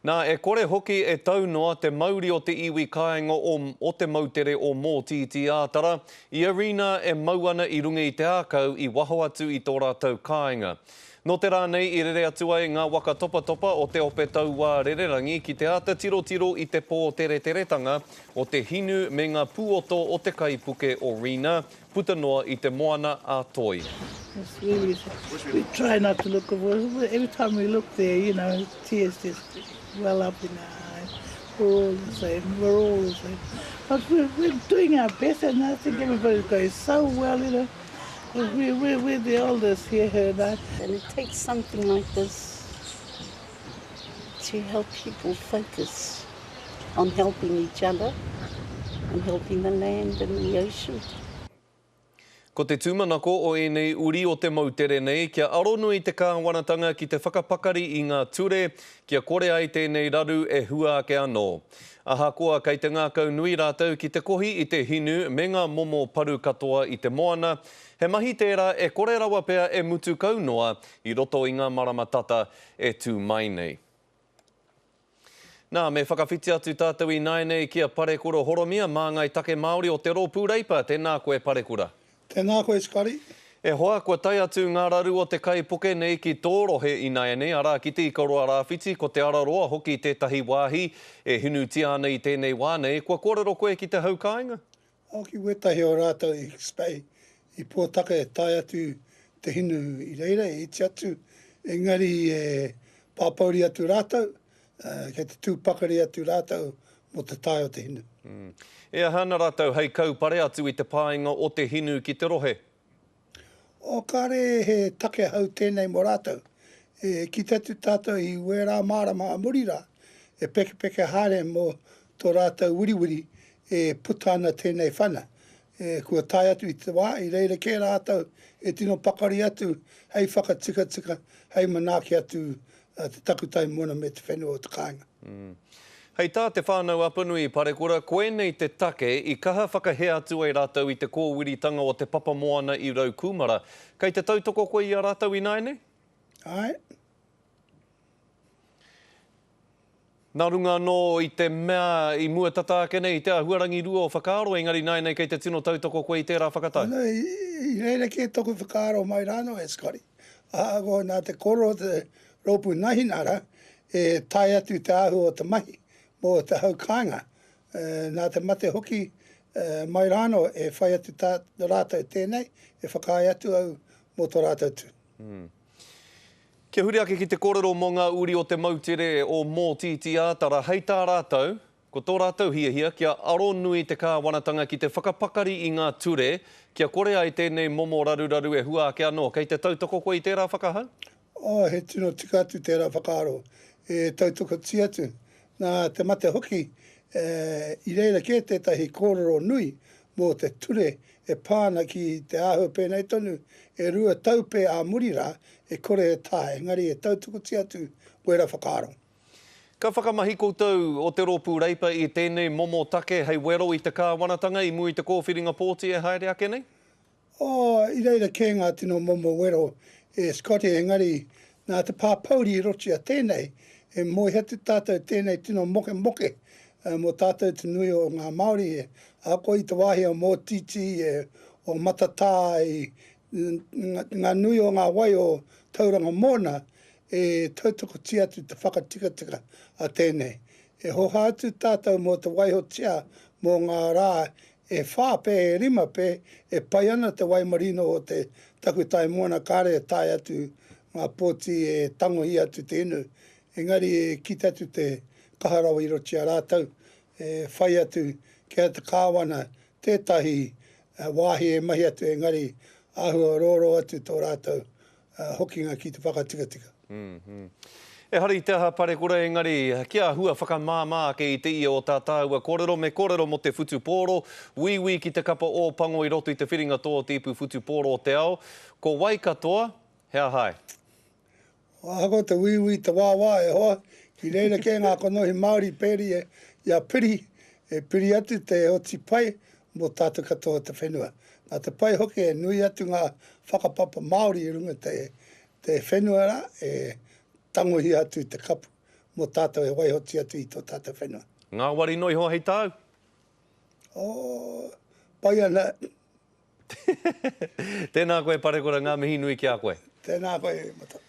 Nā e kore hoki e taunoa te mauri o te iwi kāinga o te mautere o Mōtiti Ātara. I arena e mau ana i runga i te ākau i waho atu i tō rātou kāinga. No te rānei i rere atu ai ngā waka topa topa o te ope tau wā rererangi ki te ata tiro tiro i te pō tere teretanga o te hinu me ngā pūoto o te kaipuke o Rina, puta noa i te moana a Toi. We try not to look over. Every time we look there, you know, tears just well up in our eyes. We're all the same. We're all the same. But we're doing our best, and I think everybody's going so well, you know. We're the oldest here, her and I. And it takes something like this to help people focus on helping each other and helping the land and the ocean. Ko te tūmanako o enei uri o te mautere nei, kia aronui te kāwanatanga ki te whakapakari i ngā ture, kia kore ai tēnei raru e huāke anō. Ahakoa kei te ngākau nui rātou ki te kohi i te hinu me ngā momo paru katoa i te moana, he mahi tērā e kore rawa pea e mutu kaunoa i roto i ngā maramatata e tū mai nei. Nā, me whakawhiti atu tātou i naenei kia Parekura Horomia, mā ngai take Māori o te rōpū reipa, tēnā koe Parekura. Tēnā koe Skari. E hoa kua tai atu ngā raru o te kaipuke nei ki tōrohe i naenei, arā ki te ikaroa rāwhiti, ko te araroa hoki tētahi wāhi e hinutia ana i tēnei wānei, kua kōrero koe ki te haukāinga? Ki wetahi o rātou i spei, i pōtaka e tai atu te hinu i reira, i iti atu, engari e pāpauri atu rātou, kei te tūpakari atu rātou mo te tai o te hinu. Ea hana rātou hei kaupare atu i te pāinga o te hinu ki te rohe? O kare he take hau tēnei mo rātou. Ki tatu tātou i wera mārama a murira, e peke peke hare mo tō rātou wiriwiri e putana tēnei whana. Kua tai atu i te wā, i reira kē rātou e tino pakari atu, hei whakatika tika, hei manaki atu te takutai mona me te whenua o te kāinga. Hei tā te whānau apanui Parekura, koe nei te take i kaha whakahe atu ai rātou i te kōwiritanga o te papa moana i rau kumara. Kei te tautoko koe i a rātou i naenei? Ai. Nā runga no i te mea i mua tataake nei, i te ahuarangi rua o whakaaro, engari naenei kei te tino tautoko koe i tērā whakatai? I reira kē toku whakaaro mai rāno e Skari. Ago nā te koro te rōpū nahinara e tai atu te ahu o te mahi. Mo te haukāinga, nā te mate hoki mai rāno e whai atu rātou tēnei, e whakai atu au mō tō rātou tu. Kia huri ake ki te kōrero mō ngā uri o te mautere o Mōtiti Ātara, hei tā rātou, ko tō rātou hiahia, kia aronui te kāwanatanga ki te whakapakari i ngā ture, kia kore ai tēnei momo raru e huāke anō, kei te tautoko koe i tērā whakahau? He tino tika atu tērā whakaaro, e tautoko ti atu. Nā te mate hoki, i reira kē tētahi kōrero nui mō te ture e pāna ki te ahu pēnei tonu, e rua taupe a murira e kore e tae, ngari e tautoko ti atu wera whakaaro. Ka whakamahi koutou o te rōpū reipa i tēnei momo take hei wero i te kāwanatanga i mui te kōwhiringa pōti e haere ake nei? I reira kē ngā tino momo wero e Scotty engari nā te pāpauri i rotia tēnei, e moi hatu tātou tēnei tino moke mo tātou te nui o ngā Māori e ako i te wahi o Mōtiti o Matatā ngā nui o ngā wai o Tauranga Mona e tautoko ti atu te whakatika a tēnei. E hoha atu tātou mo te wai ho tia mo ngā rā e whāpe e rima pe e pai ana te wai marino o te takutai Mona kare e tai atu ngā pōti e tangohi atu te inu. Engari e kita atu te kaharawa i rotia rātou, e whai atu kia te kāwana tētahi wāhi e mahi atu engari ahua roro atu tō rātou hokinga ki te whakatika. E hari te aha Parekura engari, kia hua whakamāmā ke i te ia o tā tāua kōrero, me kōrero mo te whutu pōro, wiwi ki te kapa o pango i roto i te whiringa tō tipu whutu pōro o te ao, ko wai katoa, hea hai. Ako te wiwi te wāwā e hoa, ki reira kē ngā konohi Māori pēri ia piri, e piri atu te oti pai mo tātou katoa te whenua. Nā te pai hoki e nui atu ngā whakapapa Māori i runga te whenua ra, e tangohi atu te kapu mō tātou e waihoti atu i tō tātou whenua. Ngā wari noi hoa hei tau. O, pai ana, Tēnā koe parekora ngā mihi nui ki a koe. tēnā koe mata.